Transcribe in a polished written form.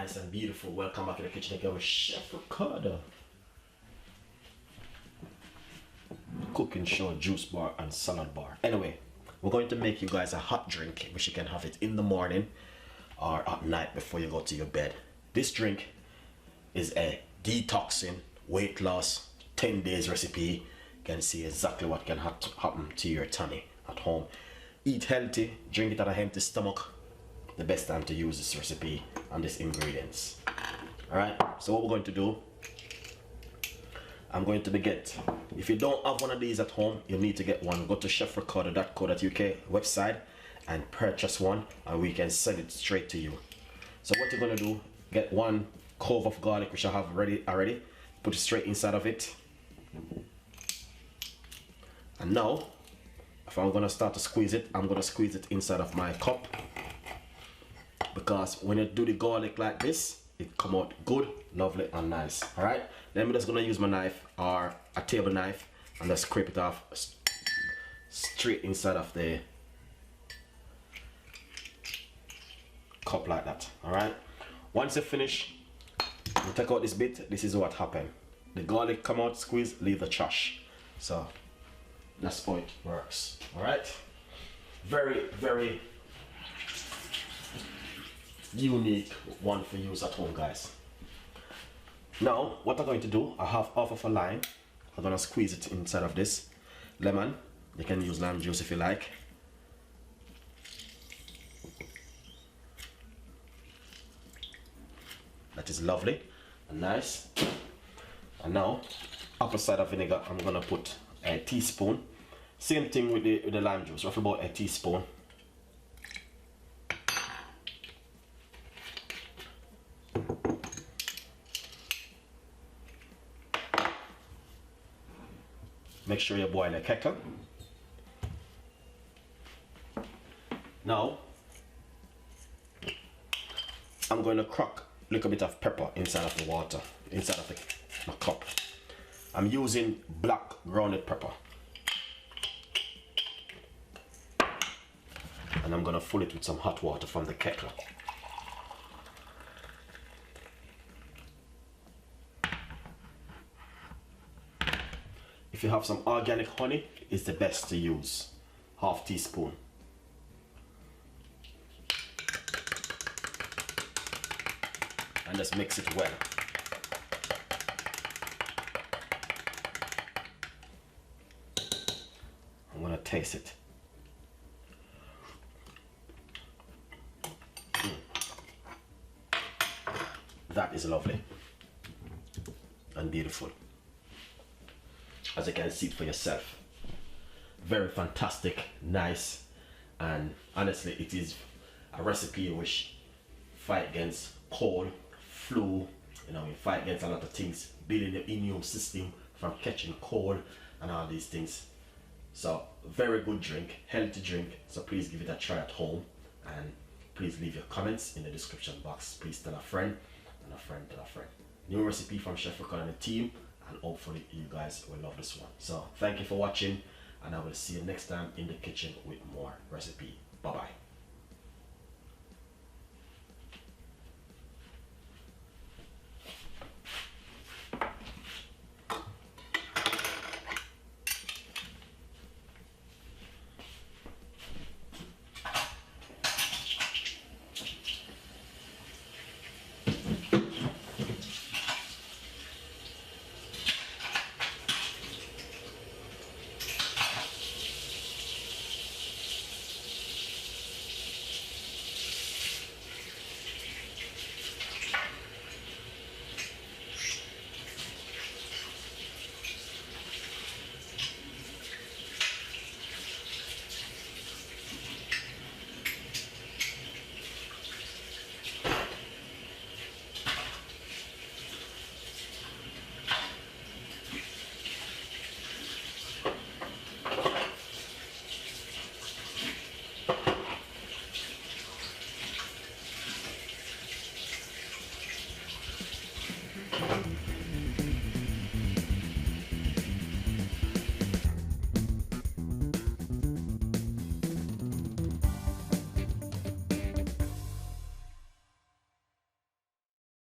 nice and beautiful. Welcome back to the kitchen again with Chef Ricardo. Cooking show, juice bar and salad bar. Anyway, we're going to make you guys a hot drink, which you can have it in the morning or at night before you go to your bed. This drink is a detoxing, weight loss, 10 days recipe. You can see exactly what can happen to your tummy at home. Eat healthy, drink it at an empty stomach. The best time to use this recipe and these ingredients. Alright, so what we're going to do, I'm going to if you don't have one of these at home, you need to get one. Go to chefricardo.co.uk website and purchase one, and we can send it straight to you. So what you're going to do, get one clove of garlic, which I have ready already, put it straight inside of it. And now, if I'm going to start to squeeze it, I'm going to squeeze it inside of my cup. Because when you do the garlic like this, it come out good, lovely and nice. Alright, then I'm just gonna use my knife or a table knife and just scrape it off straight inside of the cup like that. Alright, once you finish, you take out this bit. This is what happened. The garlic come out, squeeze, leave the trash. So that's how it works. Alright, very unique one for use at home, guys. Now what I'm going to do, I have half of a lime. I'm gonna squeeze it inside of this lemon. You can use lime juice if you like. That is lovely and nice. And now apple cider vinegar, I'm gonna put a teaspoon. Same thing with the lime juice, roughly about a teaspoon. Make sure you boil a kettle. Now, I'm going to crack a little bit of pepper inside of the water, inside of my cup. I'm using black grounded pepper. And I'm going to fill it with some hot water from the kettle. If you have some organic honey, it's the best to use. Half teaspoon. And just mix it well. I'm gonna taste it. That is lovely and beautiful. As you can see it for yourself. Very fantastic, nice, and honestly it is a recipe which fight against cold, flu, you fight against a lot of things, building the immune system from catching cold and all these things. So very good drink, healthy drink, so please give it a try at home, and please leave your comments in the description box. Please tell a friend and a friend tell a friend. New recipe from Chef Ricardo and the team, and hopefully you guys will love this one. So thank you for watching, and I will see you next time in the kitchen with more recipe. Bye bye.